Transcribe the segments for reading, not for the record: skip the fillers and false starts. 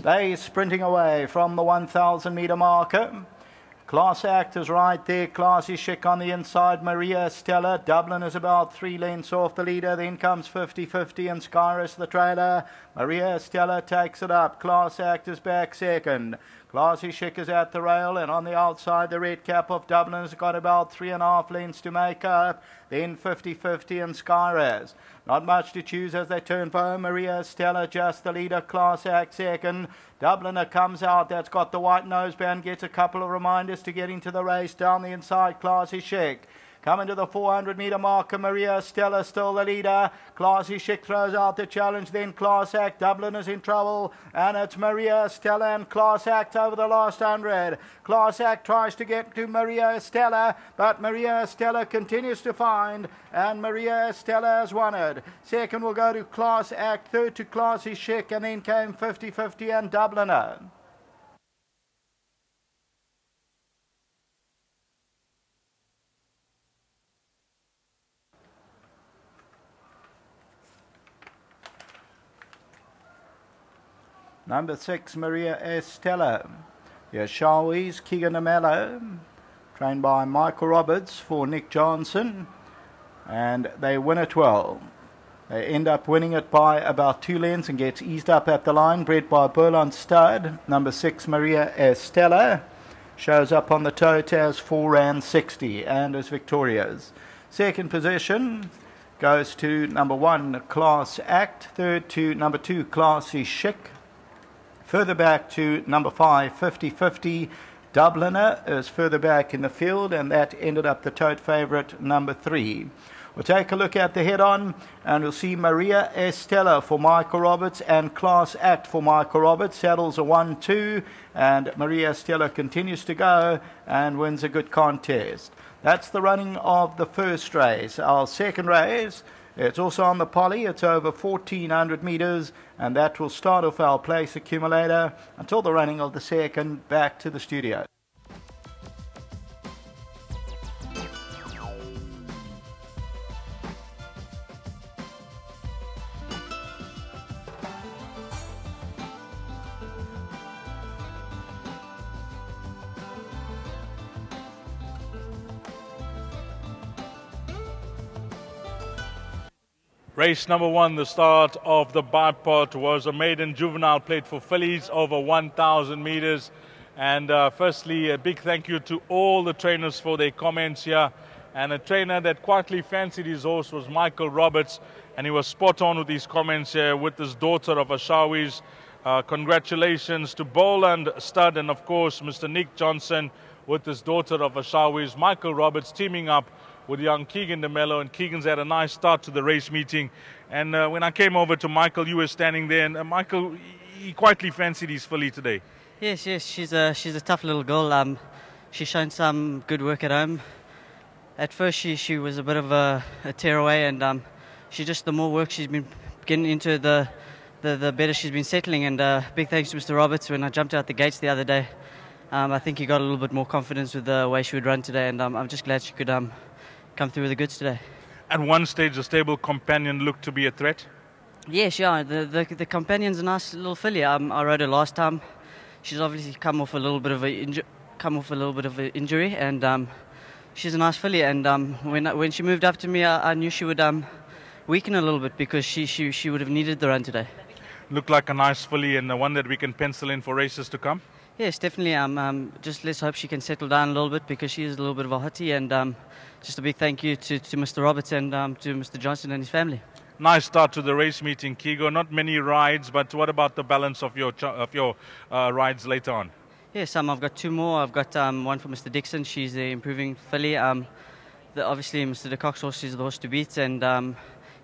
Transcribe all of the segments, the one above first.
They sprinting away from the 1,000 metre marker. Class Act is right there. Classy Chic on the inside. Maria Stella. Dublin is about 3 lengths off the leader. Then comes 50-50 and Skyrus the trailer. Maria Stella takes it up. Class Act is back second. Classy Chic is at the rail, and on the outside the red cap of Dublin has got about 3.5 lengths to make up. Then 50-50 and Skyrus. Not much to choose as they turn for Maria Stella, just the leader. Class Act second. Dubliner comes out. That's got the white noseband. Gets a couple of reminders to get into the race. Down the inside, Classy Chic. Coming to the 400 metre marker, Maria Stella still the leader. Classy Chic throws out the challenge, then Class Act. Dublin is in trouble, and it's Maria Stella and Class Act over the last 100. Class Act tries to get to Maria Stella, but Maria Stella continues to find, and Maria Stella has won it. Second will go to Class Act, third to Classy Chic, and then came 50-50 and Dubliner. Number 6, Maria Estella. Yashawis, Keegan Amello, trained by Michael Roberts for Nick Johnson, and they win it well. They end up winning it by about 2 lengths and gets eased up at the line, bred by Burland Stud. Number 6, Maria Estella, shows up on the tote as 4 Rand 60 and is victorious. Second position goes to number 1, Class Act. Third to number 2, Classy Chic. Further back to number 5, 50-50. Dubliner is further back in the field, and that ended up the tote favourite, number 3. We'll take a look at the head-on, and we'll see Maria Estella for Michael Roberts and Class Act for Michael Roberts. Saddles a 1-2, and Maria Estella continues to go and wins a good contest. That's the running of the first race. Our second race, it's also on the poly. It's over 1,400 metres, and that will start off our place accumulator until the running of the second. Back to the studio. Race number 1, the start of the bipod, was a maiden juvenile plate for fillies over 1,000 meters. And firstly, a big thank you to all the trainers for their comments here. And a trainer that quietly fancied his horse was Michael Roberts, and he was spot on with his comments here with his daughter of Ashawi's. Congratulations to Boland Stud and of course Mr. Nick Johnson with his daughter of Ashawi's. Michael Roberts teaming up with young Keegan DeMello, and Keegan's had a nice start to the race meeting. And when I came over to Michael, you were standing there, and Michael, he quietly fancied his filly today. Yes, she's a tough little girl. She's shown some good work at home. At first, she was a bit of a tearaway, and she just, the more work she's been getting into, the better she's been settling. And big thanks to Mr. Roberts. When I jumped out the gates the other day, I think he got a little bit more confidence with the way she would run today, and I'm just glad she could come through with the goods today. At one stage, the stable companion looked to be a threat. Yes, yeah. The companion's a nice little filly. I rode her last time. She's obviously come off a little bit of an injury, and she's a nice filly. And when she moved up to me, I knew she would weaken a little bit because she would have needed the run today. Looked like a nice filly, and one that we can pencil in for races to come. Yes, definitely. Just let's hope she can settle down a little bit because she is a little bit of a hottie. And just a big thank you to Mr. Roberts and to Mr. Johnson and his family. Nice start to the race meeting, Kigo. Not many rides, but what about the balance of your rides later on? Yes, I've got 2 more. I've got one for Mr. Dixon. She's the improving filly. Obviously, Mr. De Cock's horse is the horse to beat. And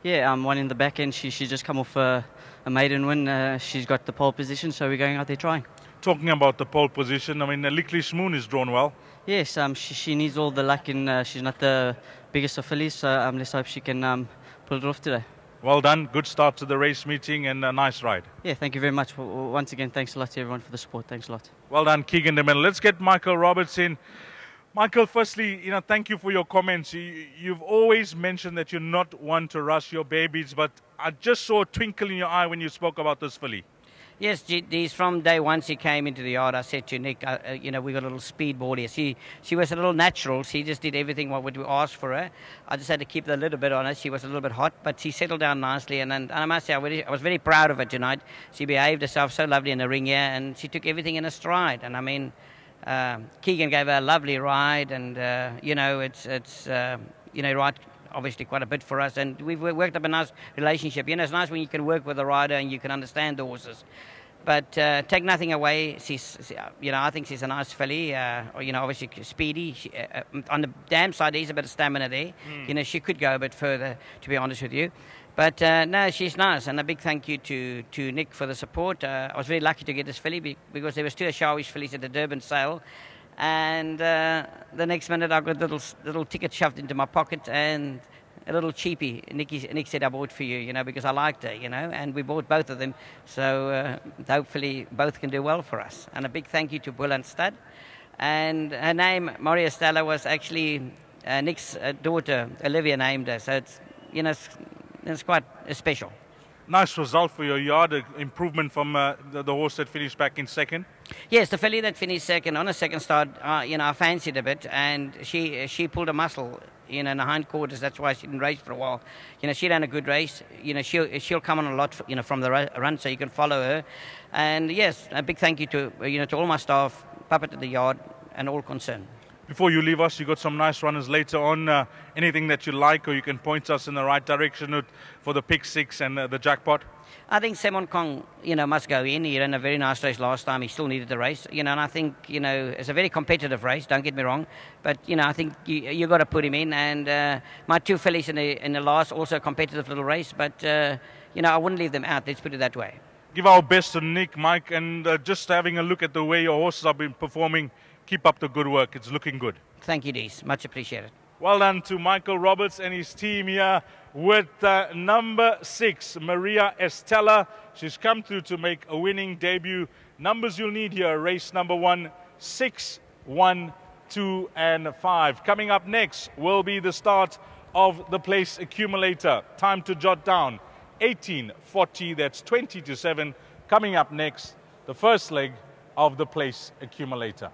one in the back end. She just come off a maiden win. She's got the pole position, so we're going out there trying. Talking about the pole position, I mean, Licklish Moon is drawn well. Yes, she needs all the luck, and she's not the biggest of fillies, so let's hope she can pull it off today. Well done. Good start to the race meeting and a nice ride. Yeah, thank you very much. Once again, thanks a lot to everyone for the support. Thanks a lot. Well done, Keegan DeMello. Let's get Michael Roberts in. Michael, firstly, thank you for your comments. You've always mentioned that you're not one to rush your babies, but I just saw a twinkle in your eye when you spoke about this filly. Yes, Dees, from day one she came into the yard, I said to Nick, you know, we got a little speedball here. She was a little natural. She just did everything what we asked for her. I just had to keep a little bit on her. She was a little bit hot, but she settled down nicely. And I must say, I was very proud of her tonight. She behaved herself so lovely in the ring here, and she took everything in a stride. And I mean, Keegan gave her a lovely ride, and you know, it's you know, right. Obviously quite a bit for us, and we've worked up a nice relationship. You know, it's nice when you can work with a rider and you can understand the horses. But take nothing away, you know, I think she's a nice filly. You know, obviously speedy. On the dam side, there's a bit of stamina there. You know, she could go a bit further, to be honest with you. But no, she's nice, and a big thank you to Nick for the support. I was very lucky to get this filly because there was 2 Ashawish fillies at the Durban sale. And the next minute I got a little ticket shoved into my pocket and a little cheapie. Nick said, I bought for you, you know, because I liked her, you know, and we bought both of them. So hopefully both can do well for us. And a big thank you to Bull and Stud. And her name, Maria Stella, was actually Nick's daughter, Olivia, named her. So it's, you know, it's quite special. Nice result for your yard, improvement from the horse that finished back in second. Yes, the filly that finished second on a second start, you know, I fancied a bit, and she pulled a muscle, you know, in the hindquarters. That's why she didn't race for a while. You know, she ran a good race. You know, she'll come on a lot, you know, from the run, so you can follow her. And yes, a big thank you to you know, to all my staff, puppet at the yard, and all concerned. Before you leave us, you got some nice runners later on. Anything that you like, or you can point us in the right direction for the pick 6 and the jackpot? I think Simon Kong, you know, must go in. He ran a very nice race last time. He still needed the race, you know, and I think, you know, it's a very competitive race. Don't get me wrong, but you know, I think you got to put him in. And my 2 fillies in the last, also a competitive little race, but you know, I wouldn't leave them out. Let's put it that way. Give our best to Nick, Mike, and just having a look at the way your horses have been performing. Keep up the good work. It's looking good. Thank you, Dees. Much appreciated. Well done to Michael Roberts and his team here with number 6, Maria Estella. She's come through to make a winning debut. Numbers you'll need here, race number 1, 6, 1, 2, and 5. Coming up next will be the start of the place accumulator. Time to jot down 18:40, that's 20 to 7. Coming up next, the first leg of the place accumulator.